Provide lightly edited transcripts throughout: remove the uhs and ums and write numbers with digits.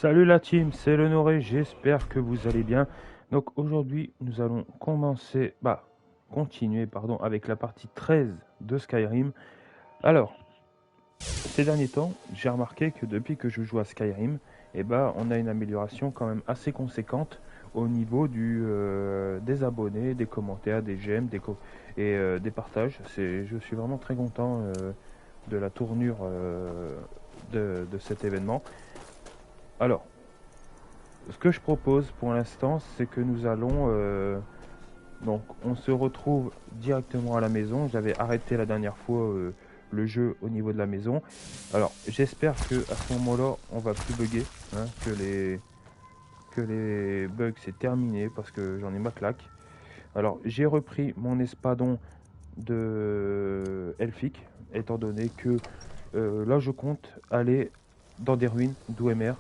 Salut la team, c'est l'Honoré, j'espère que vous allez bien. Donc aujourd'hui, nous allons continuer avec la partie 13 de Skyrim. Alors, ces derniers temps, j'ai remarqué que depuis que je joue à Skyrim, on a une amélioration quand même assez conséquente au niveau des abonnés, des commentaires, des j'aime, des partages. Je suis vraiment très content de la tournure de cet événement. Alors, ce que je propose pour l'instant, c'est que nous allons... donc, on se retrouve directement à la maison. J'avais arrêté la dernière fois le jeu au niveau de la maison. Alors, j'espère que à ce moment-là, on va plus bugger, hein, que les bugs c'est terminé parce que j'en ai ma claque. Alors, j'ai repris mon espadon de Elfic, étant donné que là, je compte aller dans des ruines d'Ouemer,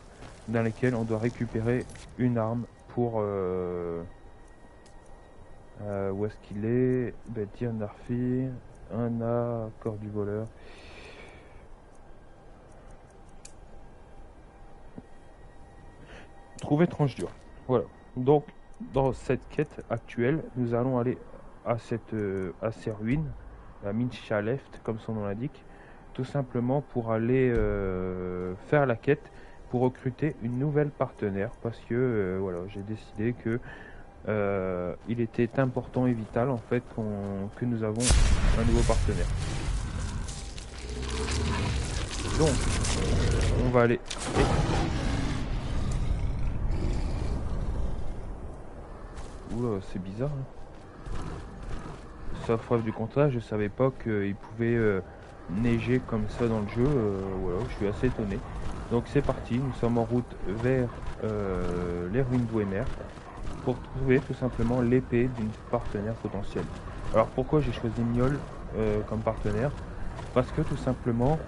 dans lesquelles on doit récupérer une arme pour... où est-ce qu'il est Betir Narfi, un corps du voleur. Trouver tranche dure. Voilà. Donc, dans cette quête actuelle, nous allons aller à ces ruines, à Minchaleft, comme son nom l'indique, tout simplement pour aller faire la quête pour recruter une nouvelle partenaire parce que voilà, j'ai décidé que il était important et vital en fait que nous avons un nouveau partenaire. Donc, on va aller. Oula, c'est bizarre. Hein. Sauf preuve du contraire, je savais pas qu'il pouvait neiger comme ça dans le jeu. Voilà, je suis assez étonné. Donc c'est parti, nous sommes en route vers les ruines d'Ouemer pour trouver tout simplement l'épée d'une partenaire potentielle. Alors pourquoi j'ai choisi Miol comme partenaire? Parce que tout simplement,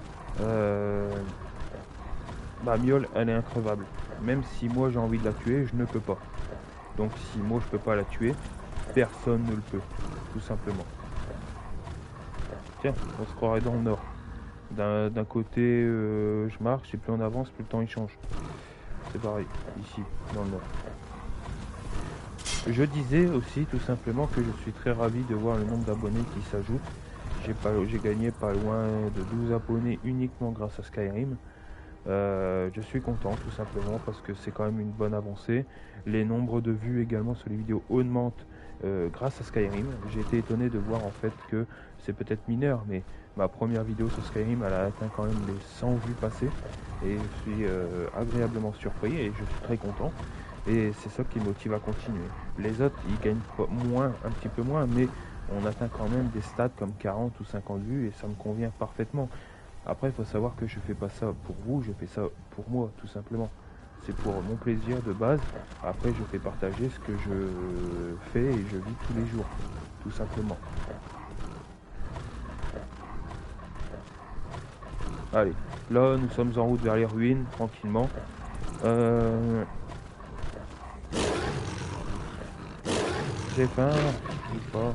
euh, Miol elle est increvable. Même si moi j'ai envie de la tuer, je ne peux pas. Donc si moi je peux pas la tuer, personne ne le peut, tout simplement. Tiens, on se croirait dans le nord. D'un côté, je marche et plus on avance, plus le temps il change. C'est pareil, ici, dans le nord. Je disais aussi tout simplement que je suis très ravi de voir le nombre d'abonnés qui s'ajoute. J'ai gagné pas loin de 12 abonnés uniquement grâce à Skyrim. Je suis content tout simplement parce que c'est quand même une bonne avancée. Les nombres de vues également sur les vidéos augmentent grâce à Skyrim. J'ai été étonné de voir en fait que c'est peut-être mineur, mais ma première vidéo sur Skyrim elle a atteint quand même les 100 vues passées et je suis agréablement surpris et je suis très content. Et c'est ça qui me motive à continuer. Les autres ils gagnent moins, un petit peu moins, mais on atteint quand même des stats comme 40 ou 50 vues et ça me convient parfaitement. Après, il faut savoir que je fais pas ça pour vous, je fais ça pour moi, tout simplement. C'est pour mon plaisir de base. Après, je fais partager ce que je fais et je vis tous les jours, tout simplement. Allez, là, nous sommes en route vers les ruines, tranquillement. J'ai faim, ou pas.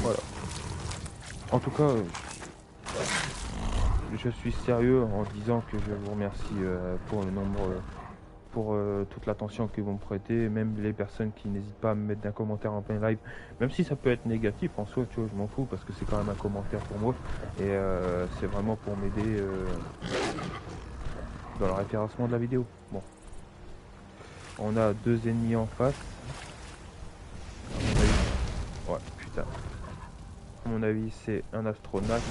Voilà. En tout cas, je suis sérieux en disant que je vous remercie pour le nombre pour toute l'attention que vous me prêtez, même les personnes qui n'hésitent pas à me mettre un commentaire en plein live, même si ça peut être négatif en soi, tu vois, je m'en fous parce que c'est quand même un commentaire pour moi et c'est vraiment pour m'aider dans le référencement de la vidéo. Bon, on a deux ennemis en face. À mon avis, ouais, putain. À mon avis, c'est un astronaute.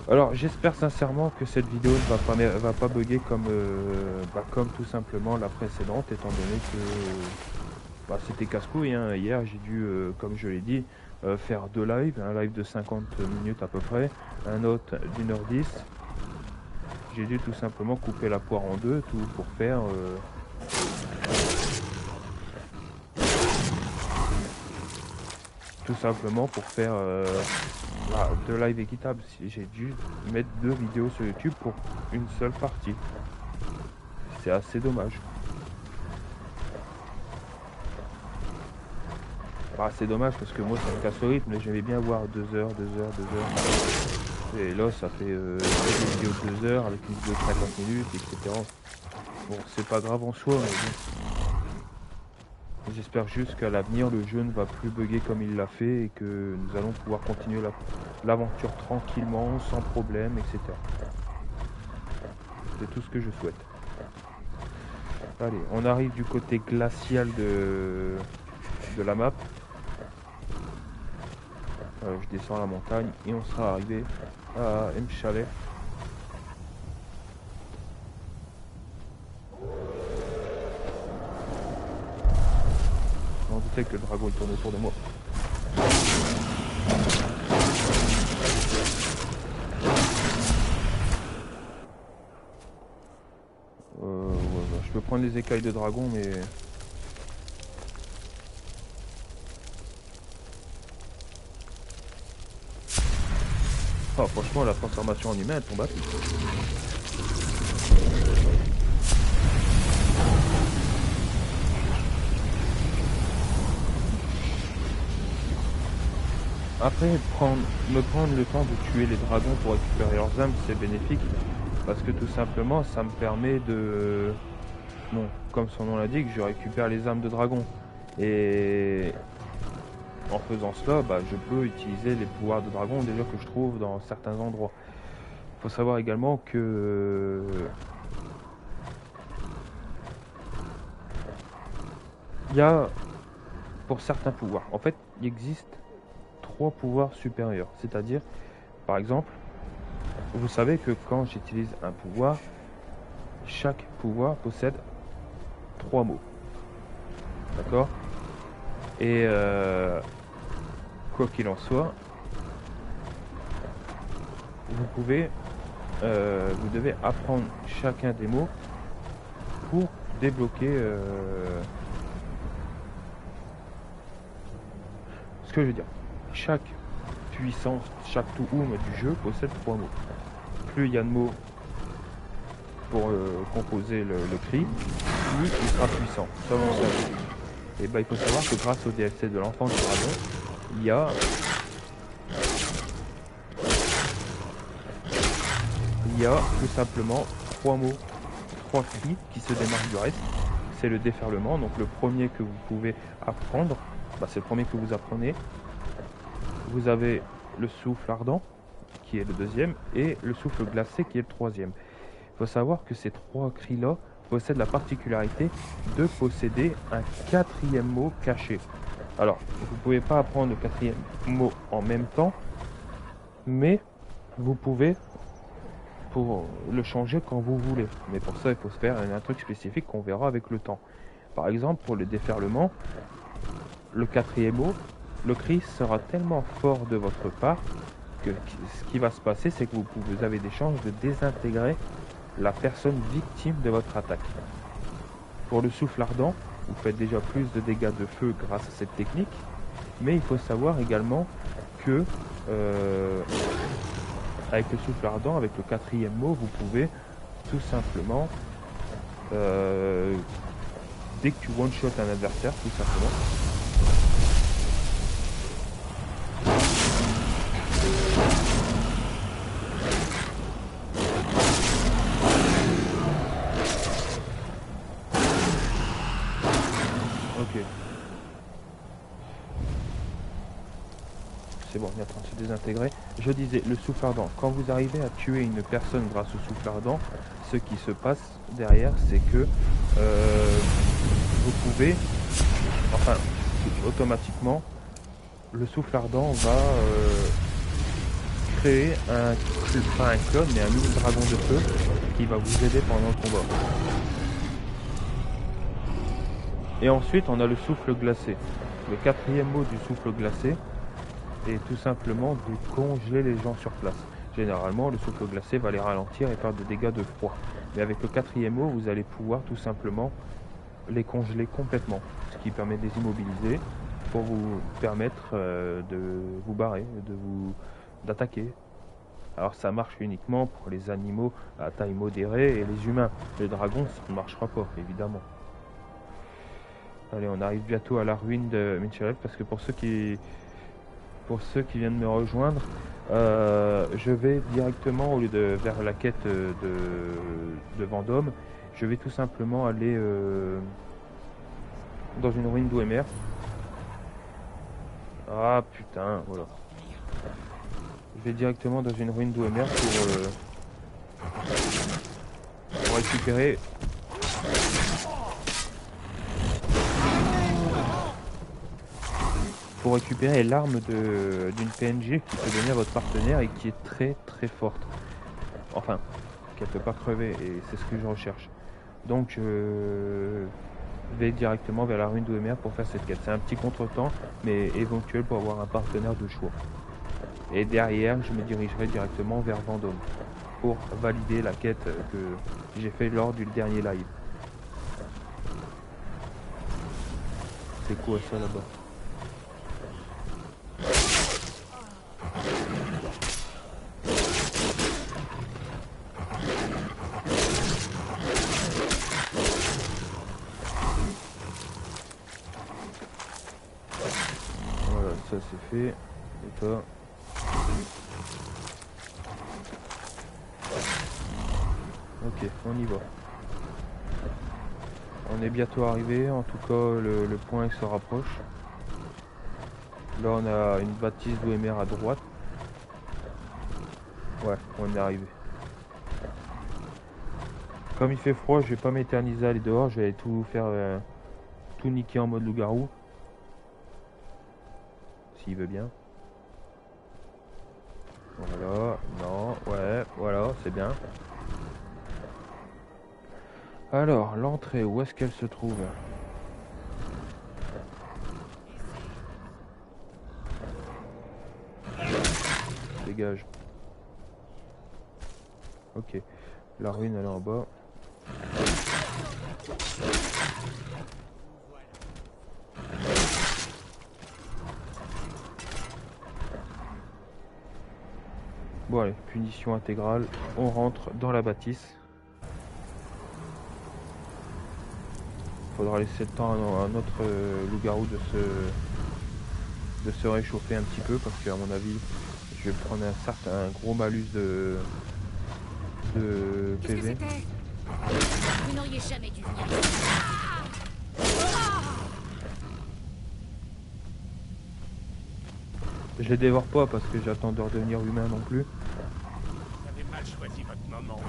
Alors j'espère sincèrement que cette vidéo ne va pas bugger comme tout simplement la précédente, étant donné que c'était casse-couille. Hein. Hier j'ai dû, comme je l'ai dit, faire deux lives, un live de 50 minutes à peu près, un autre d'1h10. J'ai dû tout simplement couper la poire en deux, tout pour faire... tout simplement pour faire deux lives équitables. J'ai dû mettre deux vidéos sur YouTube pour une seule partie. C'est assez dommage. Bah, c'est dommage parce que moi ça me casse le rythme, j'aimais bien voir 2 heures, 2 heures, 2 heures. Et là ça fait une vidéo de 2 heures avec une vidéo de 50 minutes, etc. Bon, c'est pas grave en soi, mais bon. J'espère juste qu'à l'avenir le jeu ne va plus bugger comme il l'a fait et que nous allons pouvoir continuer l'aventure tranquillement, sans problème, etc. C'est tout ce que je souhaite. Allez, on arrive du côté glacial de la map. Je descends la montagne et on sera arrivé à M'Chalet. On doutait que le dragon il tourne autour de moi. Ouais, je peux prendre les écailles de dragon, mais franchement la transformation en humain elle tombe à pic. Après, me prendre le temps de tuer les dragons pour récupérer leurs âmes, c'est bénéfique. Parce que tout simplement, ça me permet de... Bon, comme son nom l'indique, je récupère les âmes de dragon. Et en faisant cela, bah, je peux utiliser les pouvoirs de dragon déjà que je trouve dans certains endroits. Il faut savoir également que... il y a, pour certains pouvoirs, en fait, il existe 3 pouvoirs supérieurs. C'est-à-dire, par exemple, vous savez que quand j'utilise un pouvoir, chaque pouvoir possède 3 mots. D'accord? Et quoi qu'il en soit, vous devez apprendre chacun des mots pour débloquer ce que je veux dire. Chaque puissance, chaque Touhoum du jeu possède 3 mots. Plus il y a de mots pour composer le cri, plus il sera puissant. Et bah, il faut savoir que grâce au DLC de l'enfant du dragon, il y a tout simplement 3 mots, 3 cris qui se démarquent du reste. C'est le déferlement, donc le premier que vous pouvez apprendre, bah, c'est le premier que vous apprenez. Vous avez le souffle ardent, qui est le deuxième, et le souffle glacé, qui est le troisième. Il faut savoir que ces 3 cris-là possèdent la particularité de posséder un 4e mot caché. Alors, vous ne pouvez pas apprendre le 4e mot en même temps, mais vous pouvez pour le changer quand vous voulez. Mais pour ça, il faut se faire un truc spécifique qu'on verra avec le temps. Par exemple, pour le déferlement, le 4e mot, le cri sera tellement fort de votre part que ce qui va se passer, c'est que vous avez des chances de désintégrer la personne victime de votre attaque. Pour le souffle ardent, vous faites déjà plus de dégâts de feu grâce à cette technique, mais il faut savoir également que avec le souffle ardent, avec le 4e mot, vous pouvez tout simplement dès que tu one-shot un adversaire, tout simplement, ok. C'est bon, il est en train de se désintégrer. Je disais, le souffle ardent. Quand vous arrivez à tuer une personne grâce au souffle ardent, ce qui se passe derrière, c'est que vous pouvez, enfin, automatiquement, le souffle ardent va créer pas un clone, mais un mini dragon de feu qui va vous aider pendant le combat. Et ensuite, on a le souffle glacé. Le 4e mot du souffle glacé est tout simplement de congeler les gens sur place. Généralement, le souffle glacé va les ralentir et faire des dégâts de froid. Mais avec le 4e mot, vous allez pouvoir tout simplement les congeler complètement, ce qui permet de les immobiliser pour vous permettre de vous barrer, d'attaquer. Alors ça marche uniquement pour les animaux à taille modérée et les humains. Les dragons, ça ne marchera pas, évidemment. Allez, on arrive bientôt à la ruine de Minchalev parce que pour ceux qui viennent me rejoindre, je vais directement, au lieu de vers la quête de Vendôme, je vais tout simplement aller dans une ruine d'Ouemer. Ah putain, voilà. Je vais directement dans une ruine d'Ouemer pour récupérer. Pour récupérer l'arme d'une PNG qui peut donner à votre partenaire et qui est très très forte. Enfin, qu'elle peut pas crever et c'est ce que je recherche. Donc je vais directement vers la ruine d'Ouemer pour faire cette quête. C'est un petit contretemps mais éventuel pour avoir un partenaire de choix. Et derrière, je me dirigerai directement vers Vendôme pour valider la quête que j'ai fait lors du dernier live. C'est quoi ça là-bas? Voilà, ça c'est fait. Et toi? Ok, on y va. On est bientôt arrivé, en tout cas le point se rapproche. Là on a une bâtisse d'Ouemer à droite. Ouais, on est arrivé. Comme il fait froid, je vais pas m'éterniser à aller dehors, je vais tout faire, tout niquer en mode loup-garou. S'il veut bien. Voilà, non, ouais, voilà, c'est bien. Alors, l'entrée, où est-ce qu'elle se trouve? Dégage. Ok, la ruine elle est en bas. Bon allez, punition intégrale, on rentre dans la bâtisse. Faudra laisser le temps à notre loup-garou de se réchauffer un petit peu parce qu'à mon avis je vais prendre un gros malus de PV. Vous n'auriez jamais dû venir. Je les dévore pas parce que j'attends de redevenir humain non plus. Vous avez mal choisi votre moment.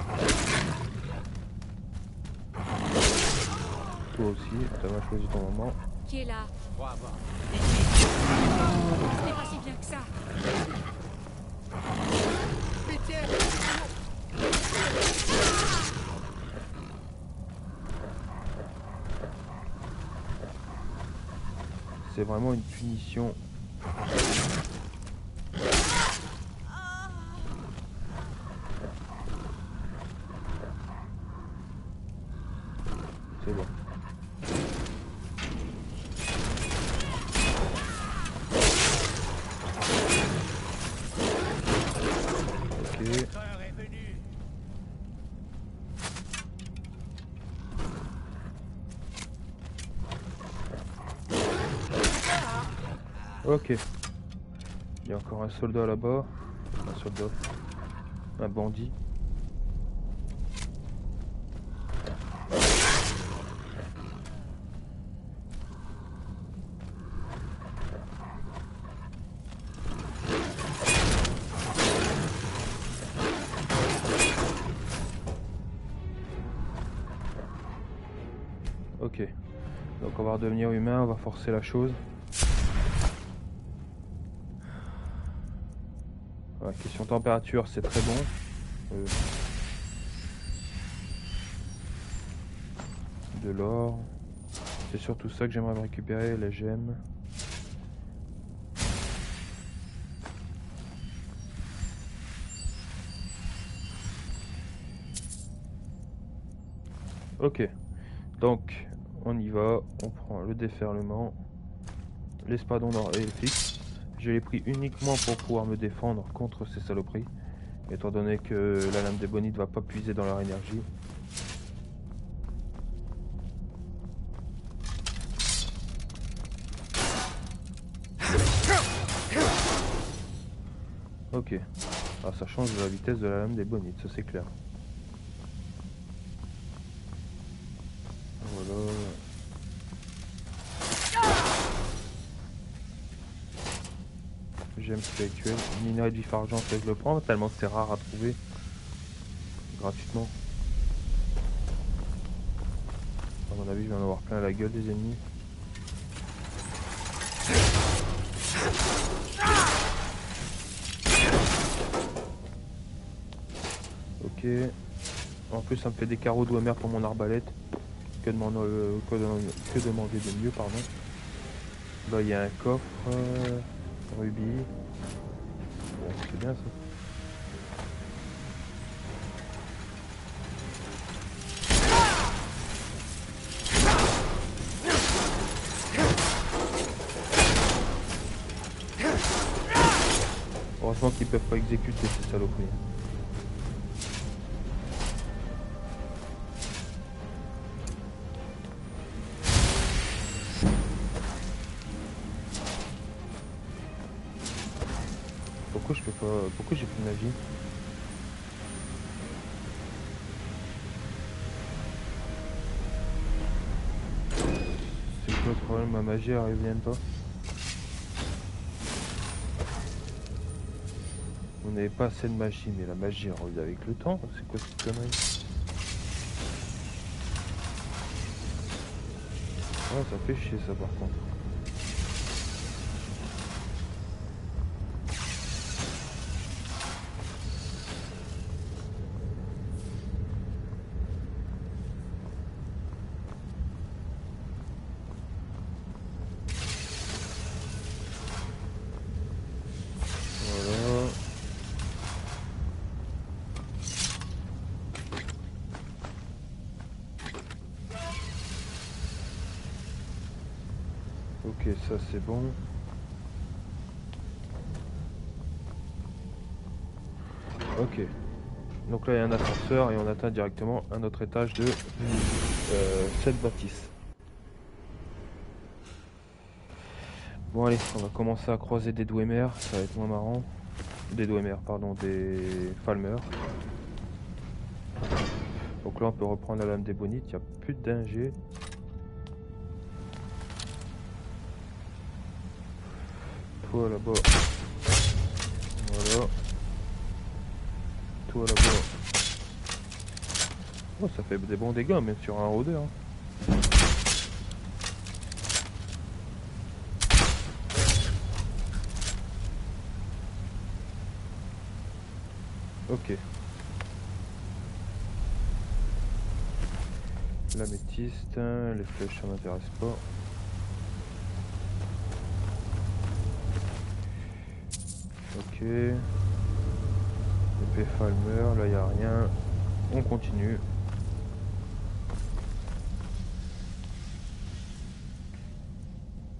Toi aussi, t'as mal choisi ton moment. Qui est là? Pour avoir. Ce n'est pas si bien que ça. Pitié! C'est vraiment une punition. C'est bon. Ok. L'heure est venue. Ok. Il y a encore un soldat là-bas. Un soldat. Un bandit. Ok. Donc on va redevenir humain, on va forcer la chose. Voilà, question température, c'est très bon. De l'or. C'est surtout ça que j'aimerais récupérer, les gemmes. Ok. Donc, on y va. On prend le déferlement. L'espadon d'or est fixe. Je l'ai pris uniquement pour pouvoir me défendre contre ces saloperies. Étant donné que la lame des bonites ne va pas puiser dans leur énergie. Ok. Ah, ça change la vitesse de la lame des bonites, ça c'est clair. Voilà. J'aime ce actuel. Minerai de vif argent, ça je le prends tellement c'est rare à trouver gratuitement. À mon avis, je vais en avoir plein à la gueule des ennemis. Ok. En plus, ça me fait des carreaux de Whammer pour mon arbalète. Que demander de mieux, pardon. Là, il y a un coffre. Rubis. Bon, c'est bien ça. Heureusement qu'ils peuvent pas exécuter ces saloperies. Pourquoi je peux pas... Pourquoi j'ai plus de magie? C'est quoi le problème? Ma magie elle revient pas. On n'avait pas assez de magie, mais la magie elle revient avec le temps. C'est quoi cette connerie? Ah, ça fait chier ça par contre. Voilà. Ok, ça c'est bon. Ok. Donc là il y a un ascenseur et on atteint directement un autre étage de cette bâtisse. Bon allez, on va commencer à croiser des Dwemer, ça va être moins marrant. Des Dwemer, pardon, des Falmer. Donc là on peut reprendre la lame des bonites, il n'y a plus de danger. Toi là-bas. Voilà. Toi là-bas. Oh, ça fait des bons dégâts même sur un rôdeur. Hein. Ok. L'améthyste, les flèches ça m'intéresse pas. Ok. Épée Falmer, là y a rien. On continue.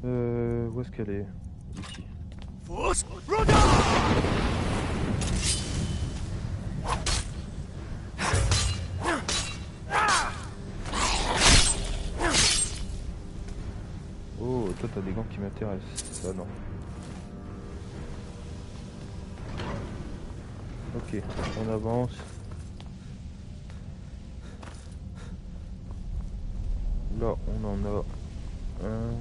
Où est-ce qu'elle est? Ici. Oh, toi t'as des gants qui m'intéressent. Ça non. Ok, on avance. Là, on en a un.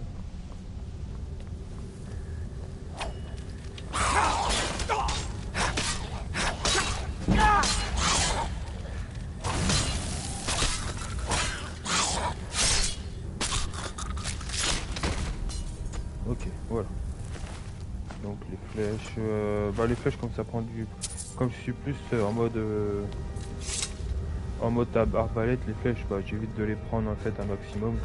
Ok, voilà. Donc les flèches, les flèches comme ça prend du, comme je suis plus en mode arbalète, les flèches, j'évite de les prendre en fait un maximum.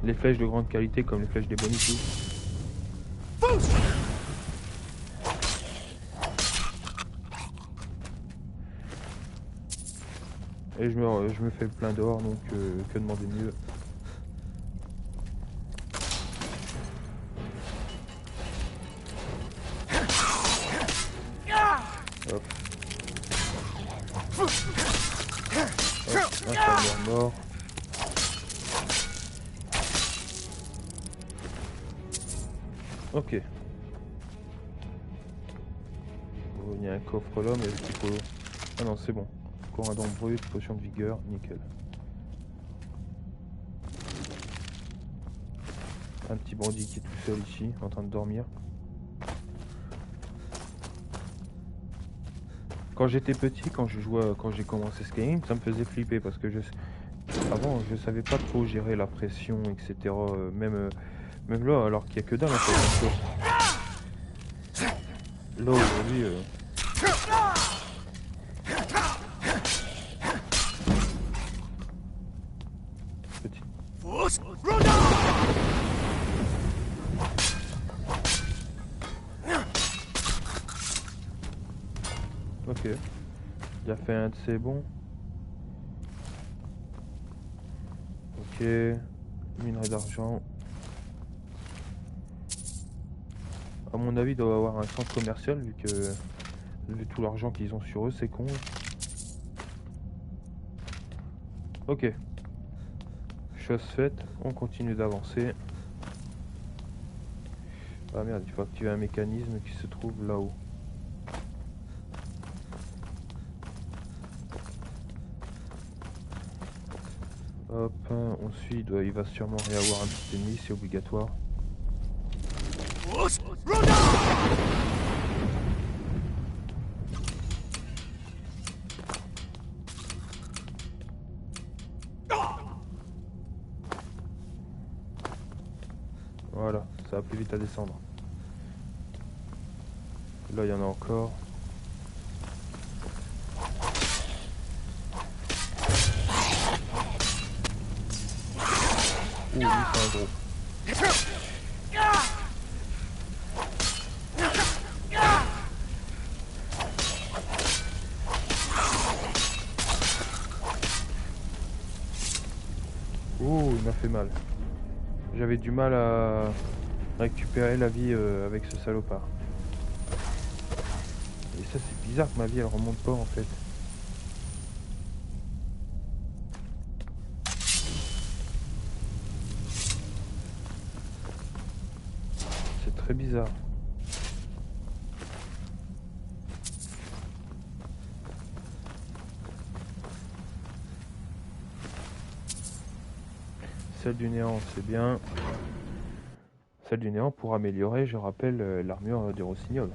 Les flèches de grande qualité comme les flèches des bonites. Et je me fais plein d'or, donc que demander mieux. Hop. Hop, un Falmer mort. Ok. Oh, il y a un coffre là, mais est-ce qu'il faut... Ah non, c'est bon. Corindon brut, potion de vigueur, nickel. Un petit bandit qui est tout seul ici, en train de dormir. Quand j'étais petit, quand j'ai commencé Skyrim, ça me faisait flipper parce que avant je savais pas trop gérer la pression, etc. Même là, alors qu'il y a que dalle en fait. Là aujourd'hui, petit. Ok, il a fait un de ses bons. Ok, minerai d'argent. À mon avis, il doit avoir un centre commercial vu tout l'argent qu'ils ont sur eux, c'est con. Ok, chose faite, on continue d'avancer. Ah merde, il faut activer un mécanisme qui se trouve là-haut. Hop, on suit, il va sûrement y avoir un petit ennemi, c'est obligatoire. Voilà, ça va plus vite à descendre. Là, il y en a encore. Ouh, lui, c'est un gros. Ouh, il m'a fait mal. J'avais du mal à récupérer la vie avec ce salopard. Et ça, c'est bizarre que ma vie, elle remonte pas, en fait. C'est très bizarre. Celle du néant, c'est bien. Celle du néant pour améliorer, je rappelle, l'armure du rossignol.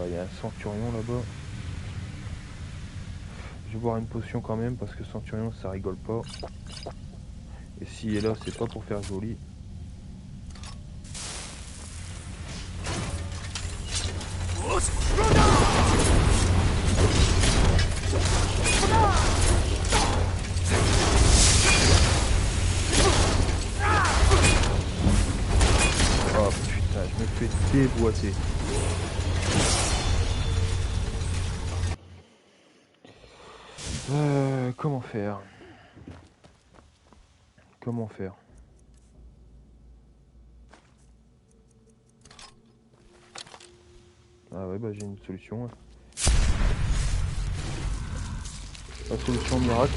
Il y a un centurion là-bas. Je vais boire une potion quand même parce que centurion ça rigole pas. Et s'il est là, c'est pas pour faire joli. Oh putain, je me fais déboîter. Comment faire? Comment faire? Ah ouais, bah j'ai une solution. La solution miracle.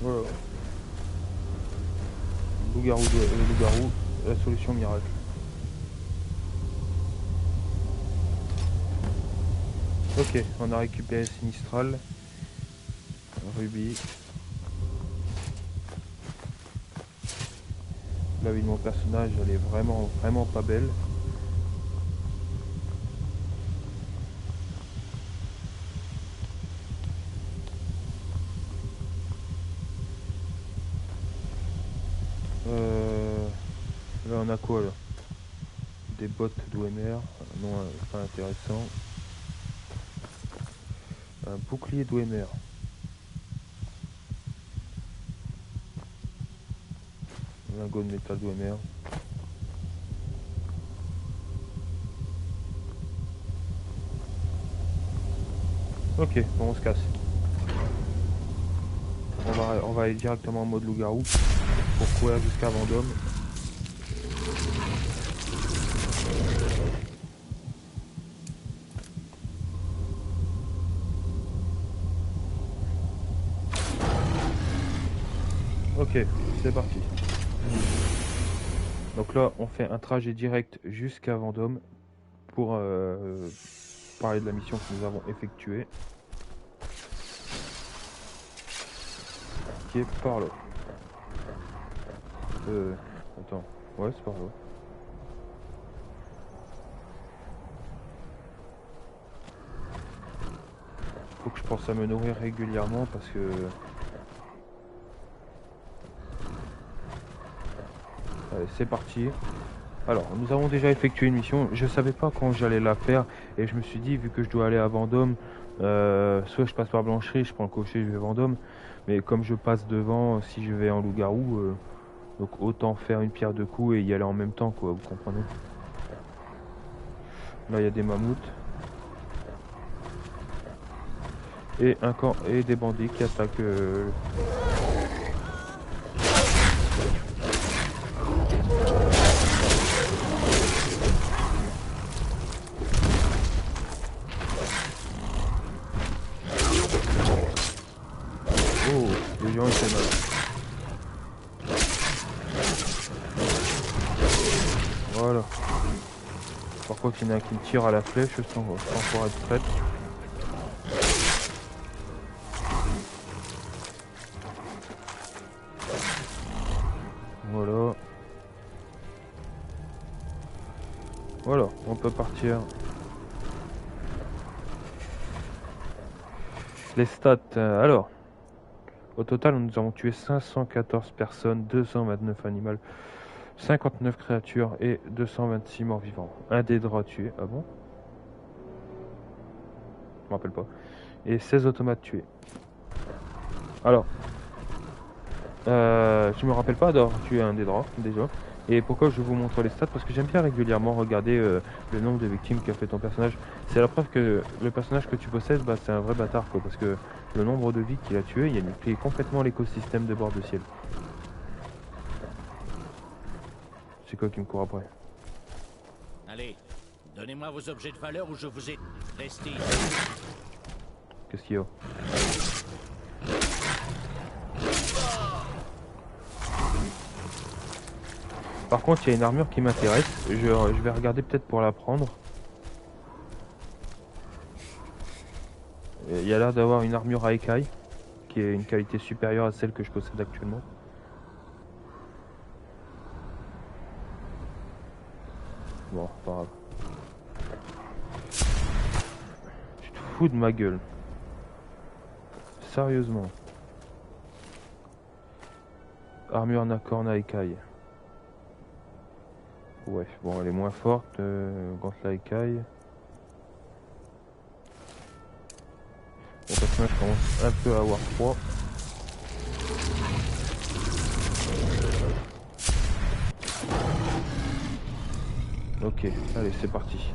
Voilà. Loup-garou, la solution miracle. Ok, on a récupéré Sinistral. Ruby. La vie de mon personnage, elle est vraiment pas belle. Là on a quoi là? Des bottes d'OMR, non pas intéressant. Un bouclier d'OMR. Un lingot de métal d'OMR. Ok, bon, on se casse. On on va aller directement en mode loup-garou pour courir jusqu'à Vendôme. Ok, c'est parti. Donc là, on fait un trajet direct jusqu'à Vendôme pour parler de la mission que nous avons effectuée. Qui est par là. Attends, ouais, c'est par là. Faut que je pense à me nourrir régulièrement parce que... Allez, c'est parti. Alors, nous avons déjà effectué une mission. Je savais pas quand j'allais la faire et je me suis dit, vu que je dois aller à Vendôme, soit je passe par Blancherie, je prends le cocher, je vais à Vendôme. Mais comme je passe devant, si je vais en loup-garou, donc autant faire une pierre deux coups et y aller en même temps, quoi, vous comprenez. Là, il y a des mammouths. Et un camp et des bandits qui attaquent... Oh, les gens ils font mal. Voilà. Par contre, il y en a un qui me tire à la flèche sans pouvoir être prête. Voilà. Voilà, on peut partir. Les stats, alors. Au total, nous avons tué 514 personnes, 229 animaux, 59 créatures et 226 morts vivants. Un des draps tués. Ah bon? Je me rappelle pas. Et 16 automates tués. Alors. Je me rappelle pas d'avoir tué un des draps, déjà. Et pourquoi je vous montre les stats? Parce que j'aime bien régulièrement regarder le nombre de victimes qu'a fait ton personnage. C'est la preuve que le personnage que tu possèdes, bah, c'est un vrai bâtard, quoi. Parce que le nombre de vies qu'il a tué, il a niqué complètement l'écosystème de bord de ciel. C'est quoi qui me court après? Allez, donnez-moi vos objets de valeur ou je vous ai... Restez. Qu'est-ce qu'il y a? Par contre, il y a une armure qui m'intéresse. Je vais regarder peut-être pour la prendre. Il y a l'air d'avoir une armure à écailles, qui est une qualité supérieure à celle que je possède actuellement. Bon, pas grave. Tu te fous de ma gueule. Sérieusement. Armure Nacorne à écailles. Ouais, bon, elle est moins forte. Gantelet à écailles. Mon personnage commence un peu à avoir froid. Ok, allez, c'est parti.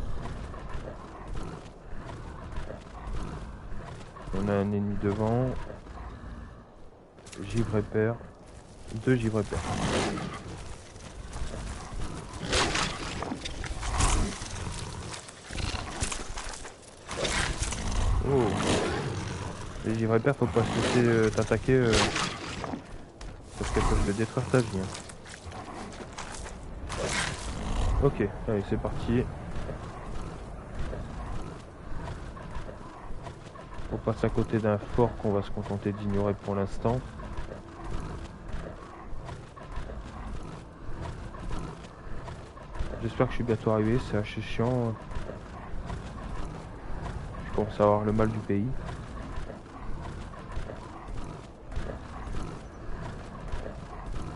On a un ennemi devant. Givre épère. 2 givres épères. Oh. Les givres épères, faut pas se laisser t'attaquer parce qu'elles peuvent te détruire ta vie. Hein. Ok, allez, c'est parti. On passe à côté d'un fort qu'on va se contenter d'ignorer pour l'instant. J'espère que je suis bientôt arrivé, c'est assez chiant. Je commence à avoir le mal du pays.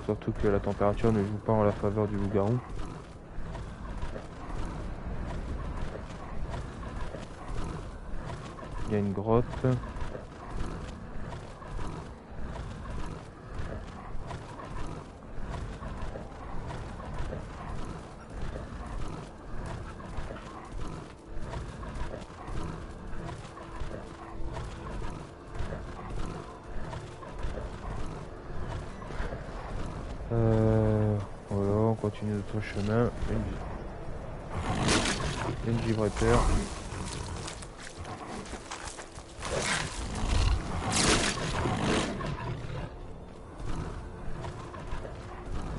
Surtout que la température ne joue pas en la faveur du loup-garou. Il y a une grotte. Voilà, on continue notre chemin. Une vibrateur.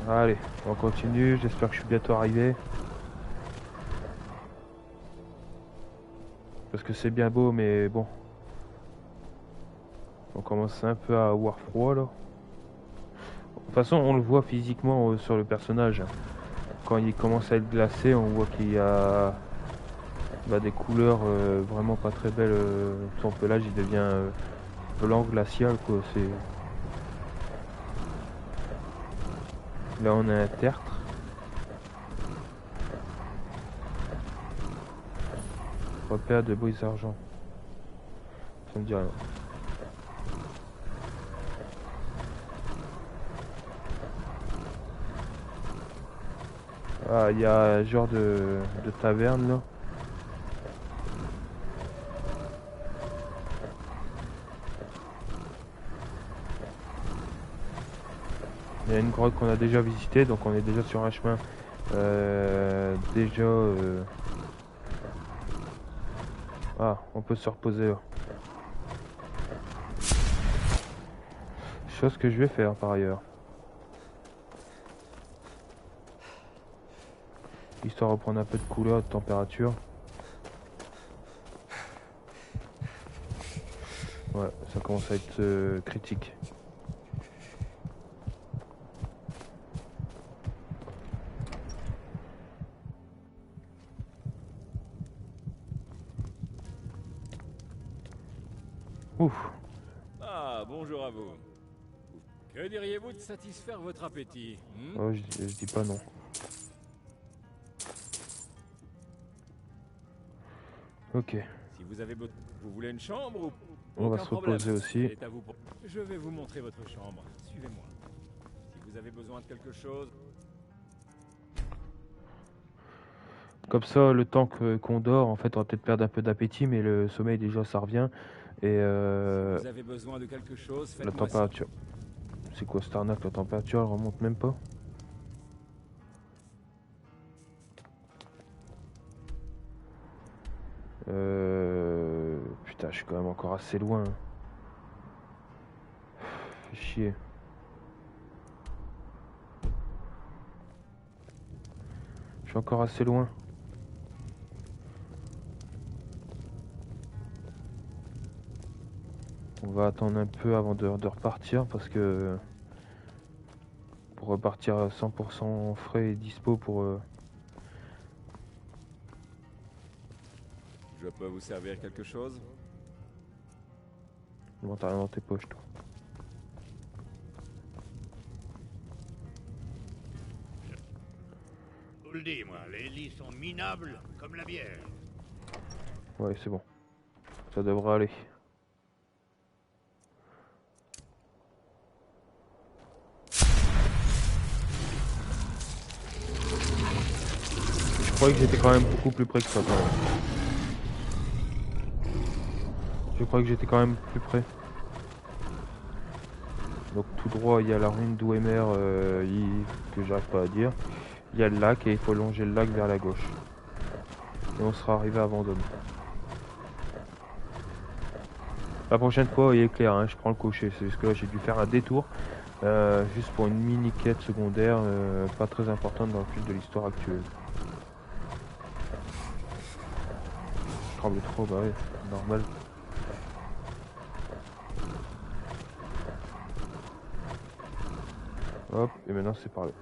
Allez, on continue. J'espère que je suis bientôt arrivé. Parce que c'est bien beau, mais bon. On commence un peu à avoir froid là. De toute façon, on le voit physiquement sur le personnage. Quand il commence à être glacé, on voit qu'il y a des couleurs vraiment pas très belles. Son pelage il devient blanc glacial quoi. Là on a un tertre. Repère de brise argent. Ça me dit rien. Ah, il y a un genre de taverne là. Il y a une grotte qu'on a déjà visitée, donc on est déjà sur un chemin Ah, on peut se reposer là. Chose que je vais faire par ailleurs. Histoire de reprendre un peu de couleur, de température. Ouais, ça commence à être critique. Ouf. Ah, bonjour à vous. Que diriez-vous de satisfaire votre appétit Oh, je dis pas non. Ok. Si vous avez vous voulez une chambre ou On va aucun se problème. reposer aussi. C'est à vous Je vais vous montrer votre chambre. Suivez-moi. Si vous avez besoin de quelque chose, Comme ça, le temps qu'on dort, en fait, on va peut-être perdre un peu d'appétit, mais le sommeil déjà, ça revient. Et si vous avez besoin de quelque chose, la faites-moi température. C'est quoi cette arnaque? La température, elle remonte même pas. Putain, je suis quand même encore assez loin. Fait chier. Je suis encore assez loin. On va attendre un peu avant de repartir parce que pour repartir à 100% frais et dispo pour... Je peux vous servir quelque chose? Bon, t'as rien dans tes poches, toi. Je vous le dis, moi, les lits sont minables comme la bière. Ouais, c'est bon. Ça devrait aller. Je croyais que j'étais quand même beaucoup plus près que ça, quand même. Je croyais que j'étais quand même plus près. Donc tout droit, il y a la ruine d'Ouemer que j'arrive pas à dire. Il y a le lac et il faut longer le lac vers la gauche. Et on sera arrivé à Vendôme. La prochaine fois, il est clair, hein, je prends le cocher. C'est parce que là, j'ai dû faire un détour. Juste pour une mini quête secondaire, pas très importante dans le fil de l'histoire actuelle. Je tremble trop, bah ouais, normal. Hop, et maintenant c'est par là.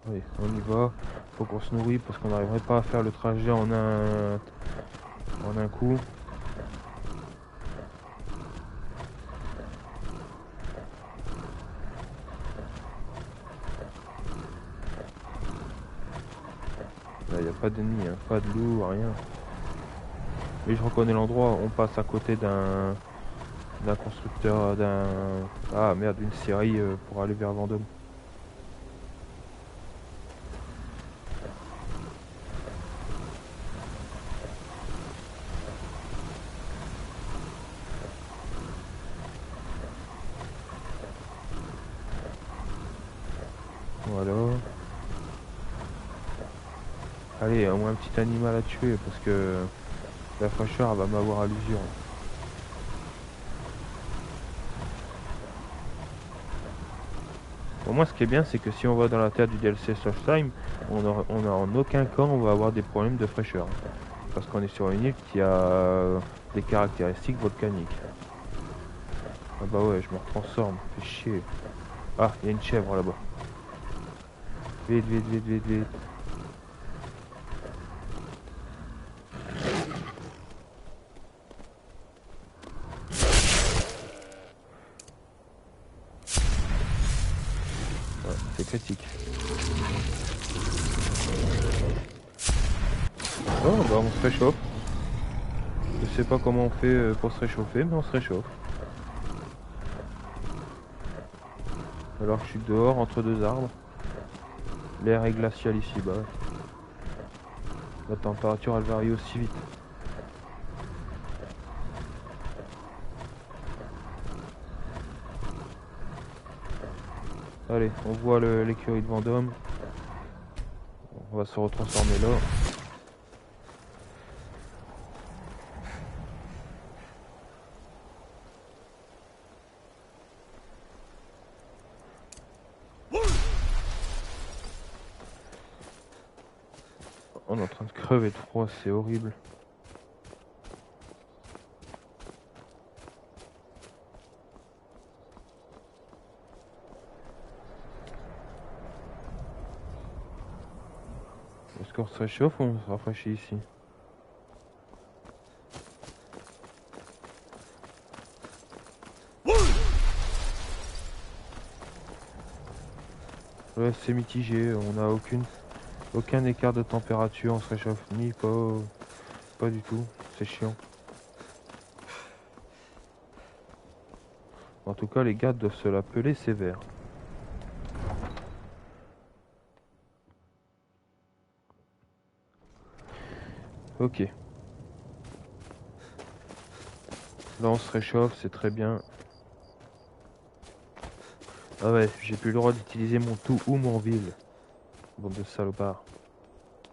Oui, on y va. Faut qu'on se nourrit parce qu'on n'arriverait pas à faire le trajet en un coup. Là, il n'y a pas d'ennemis, hein, pas de loups, rien. Mais je reconnais l'endroit, on passe à côté d'un constructeur, ah merde, d'une série pour aller vers Vendôme. Voilà. Allez, au moins un petit animal à tuer parce que la fraîcheur elle va m'avoir à l'usure. Au moins ce qui est bien c'est que si on va dans la terre du DLC Slush Time, on a en aucun cas on va avoir des problèmes de fraîcheur. Parce qu'on est sur une île qui a des caractéristiques volcaniques. Ah bah ouais, je me retransforme, fait chier. Ah, il y a une chèvre là-bas. Vite, vite, vite, vite, vite. Ouais, c'est critique. Oh, bah on se réchauffe. Je sais pas comment on fait pour se réchauffer, mais on se réchauffe. Alors que je suis dehors entre deux arbres. L'air est glacial ici-bas. La température elle varie aussi vite. Allez, on voit l'écurie de Vendôme. On va se retransformer là. On est en train de crever de froid, c'est horrible. Est-ce qu'on se réchauffe ou on se rafraîchit ici? Ouais, c'est mitigé, on n'a aucun écart de température, on se réchauffe ni pas du tout, c'est chiant. En tout cas, les gars doivent se l'appeler sévère. Ok. Là, on se réchauffe, c'est très bien. Ah ouais, j'ai plus le droit d'utiliser mon tout ou mon ville. Bande de salopards.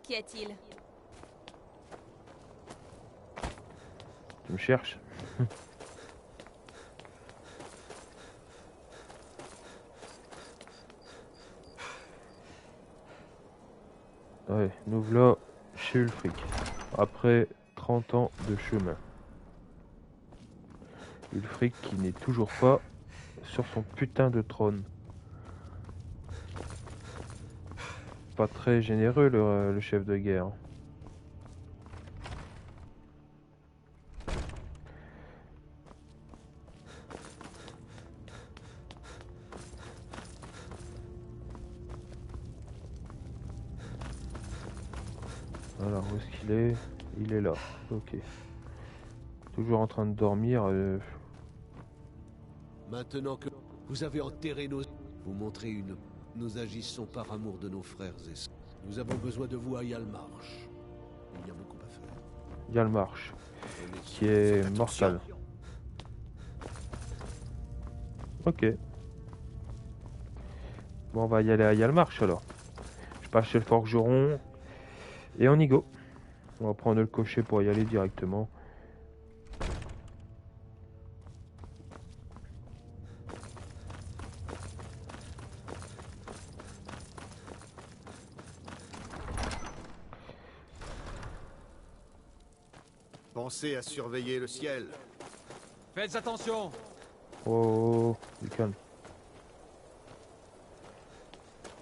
Qu'y a-t-il? Tu me cherches? Ouais, nous voilà chez Ulfric. Après 30 ans de chemin. Ulfric qui n'est toujours pas sur son putain de trône. Pas très généreux le chef de guerre. Alors où est-ce qu'il est? Il est là. Ok. Toujours en train de dormir. Maintenant que vous avez enterré vous montrez une... Nous agissons par amour de nos frères et sœurs. Nous avons besoin de vous à Yalmarch. Il y a beaucoup à faire. Yalmarch, qui est mortal. Ok. Bon, on va y aller à Yalmarch alors. Je passe chez le forgeron. Et on y go. On va prendre le cocher pour y aller directement. Pensez à surveiller le ciel. Faites attention. Oh, du calme.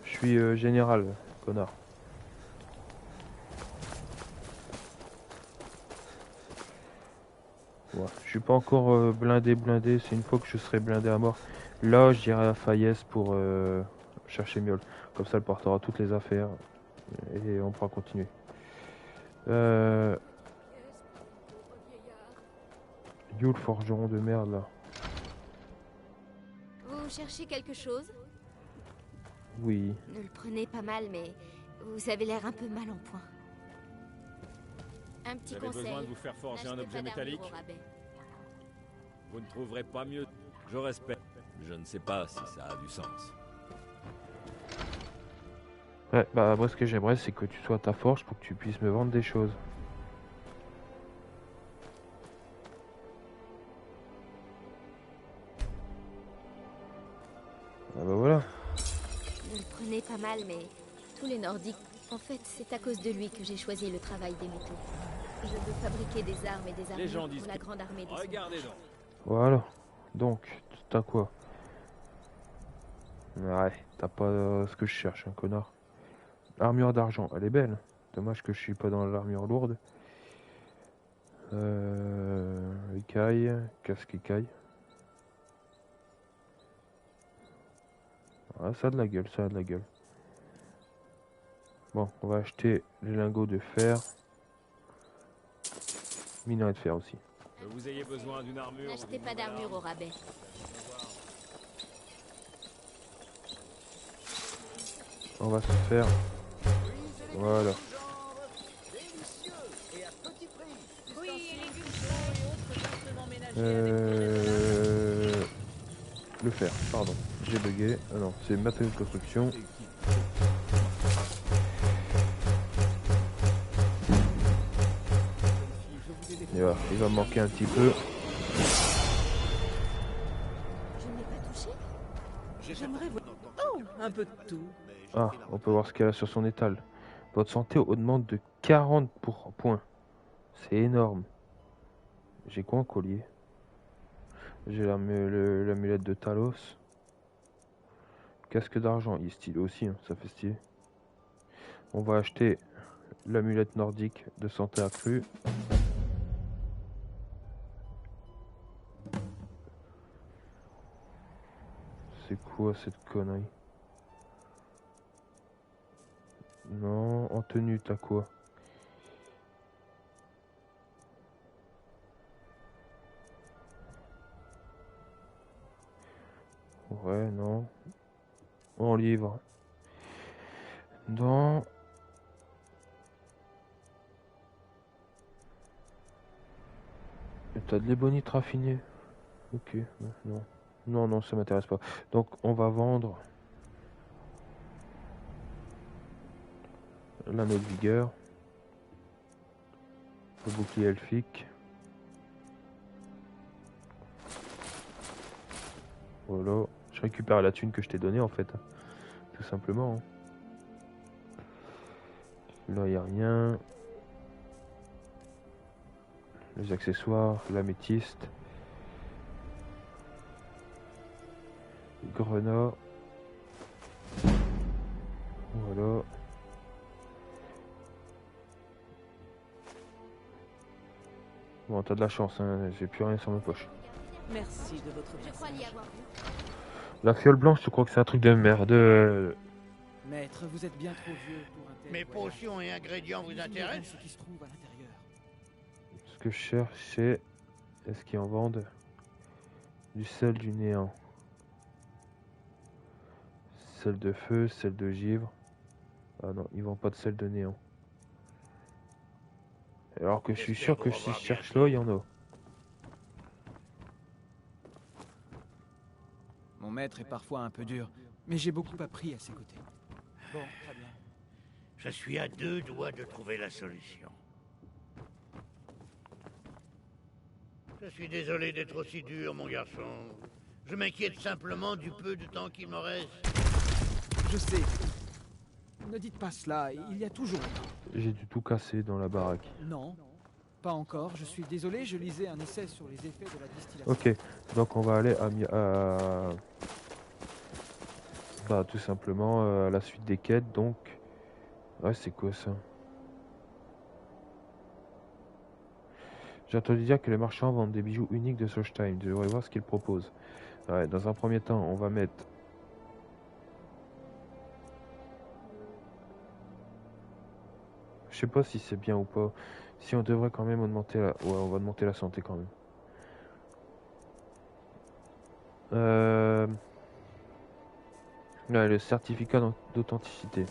Je suis général, connard. Ouais, je suis pas encore blindé, c'est une fois que je serai blindé à mort. Là, j'irai à Fayès pour chercher Miol. Comme ça, elle portera toutes les affaires et on pourra continuer. Euh... You le forgeron de merde là. Vous cherchez quelque chose? Oui. Ne le prenez pas mal, mais vous avez l'air un peu mal en point. Un petit Vous avez conseil. besoin de vous faire forger un n'achetez objet pas d'armure métallique? au rabais. Vous ne trouverez pas mieux. Je respecte. Je ne sais pas si ça a du sens. Ouais, bah moi ce que j'aimerais c'est que tu sois à ta forge pour que tu puisses me vendre des choses. Ah bah voilà. Ne le prenez pas mal, mais tous les Nordiques... En fait, c'est à cause de lui que j'ai choisi le travail des métaux. Je veux fabriquer des armes et des Les gens armures disent pour la grande armée des Regardez Sauvages. donc. Voilà. Donc, t'as quoi? Ouais, t'as pas ce que je cherche, un connard. Armure d'argent, elle est belle. Dommage que je suis pas dans l'armure lourde. Écaille, casque écaille. Ah, ça a de la gueule, ça a de la gueule. Bon, on va acheter les lingots de fer. Minerai de fer aussi. Que vous ayez besoin d'une armure. N'achetez d'une pas nouvelle d'armure au arme. rabais. On va se faire. Voilà. Le fer, pardon. J'ai bugué. Ah non, c'est matériaux de construction. Et voilà, il va me manquer un petit peu. Je ne l'ai pas touché? J'aimerais voir... Oh, un peu de tout. Ah, on peut voir ce qu'elle a sur son étal. Votre santé augmente de 40 points. C'est énorme. J'ai quoi en collier? J'ai l'amulette de Talos. Casque d'argent, il est stylé aussi, hein, ça fait stylé. On va acheter l'amulette nordique de santé accrue. C'est quoi cette connerie? Non, en tenue, t'as quoi? Ouais, non. En livre. Dans... T'as de l'ébonite raffinée. Ok, non. Non, non, ça m'intéresse pas. Donc, on va vendre... l'anneau de vigueur. Le bouclier elfique. Voilà. Je récupère la thune que je t'ai donnée en fait. Tout simplement. Hein. Là, il n'y a rien. Les accessoires, l'améthyste. Grenat. Voilà. Bon, t'as de la chance, hein. J'ai plus rien sur ma poche. Merci de votre Je crois l'y passage. avoir vu. La fiole blanche, je crois que c'est un truc de merde. Maître, vous êtes bien trop vieux pour un tel Mes voyage. potions et ingrédients vous Ignorons intéressent? ce qui se trouve à l'intérieur. Ce que je cherche, c'est... Est-ce qu'ils en vendent? Du sel du néant. Sel de feu, sel de givre. Ah non, ils vendent pas de sel de néant. Alors que je suis sûr que si je cherche là, il y en a. Mon maître est parfois un peu dur, mais j'ai beaucoup appris à ses côtés. Bon, très bien. Je suis à 2 doigts de trouver la solution. Je suis désolé d'être aussi dur, mon garçon. Je m'inquiète simplement du peu de temps qu'il me reste. Je sais. Ne dites pas cela, il y a toujours un temps. J'ai du tout cassé dans la baraque. Non, pas encore. Je suis désolé, je lisais un essai sur les effets de la distillation. Ok, donc on va aller bah, tout simplement à la suite des quêtes, donc... Ouais, c'est quoi ça? J'ai entendu dire que les marchands vendent des bijoux uniques de Solstheim. Je devrais voir ce qu'ils proposent. Ouais, dans un premier temps, on va mettre... Je sais pas si c'est bien ou pas. Si on devrait quand même augmenter la... Ouais, on va augmenter la santé quand même. Ouais, le certificat d'authenticité.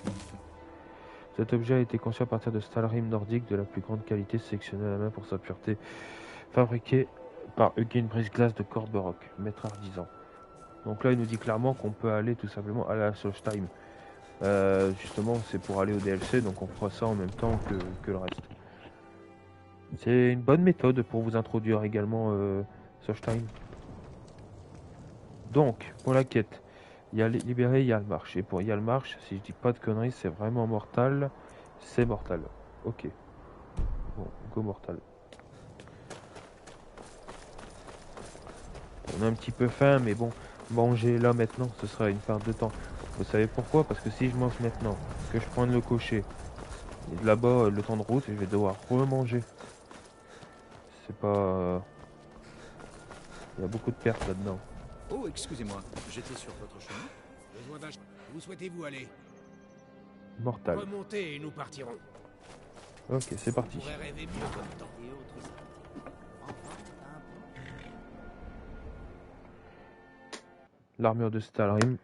Cet objet a été conçu à partir de Stalrim nordique de la plus grande qualité, sélectionné à la main pour sa pureté. Fabriqué par Eugen Brisglas de Corberock, maître artisan. Donc là, il nous dit clairement qu'on peut aller tout simplement à la Solstheim. Justement, c'est pour aller au DLC, donc on fera ça en même temps que le reste. C'est une bonne méthode pour vous introduire également Solstheim. Donc, pour la quête, il y a libéré Yalmarch. Et pour Yalmarch, si je dis pas de conneries, c'est vraiment mortal. C'est mortal. Ok. Bon, go mortal. On a un petit peu faim, mais bon, manger là maintenant, ce sera une perte de temps. Vous savez pourquoi? Parce que si je mange maintenant, que je prends le cocher, et là-bas, le temps de route, je vais devoir remanger. C'est pas... Il y a beaucoup de pertes là-dedans. Oh, excusez-moi, j'étais sur votre chemin. Où souhaitez-vous aller? Mortal. Remontez et nous partirons. Ok, c'est parti. On pourrait rêver mieux comme temps. L'armure de Stalrim.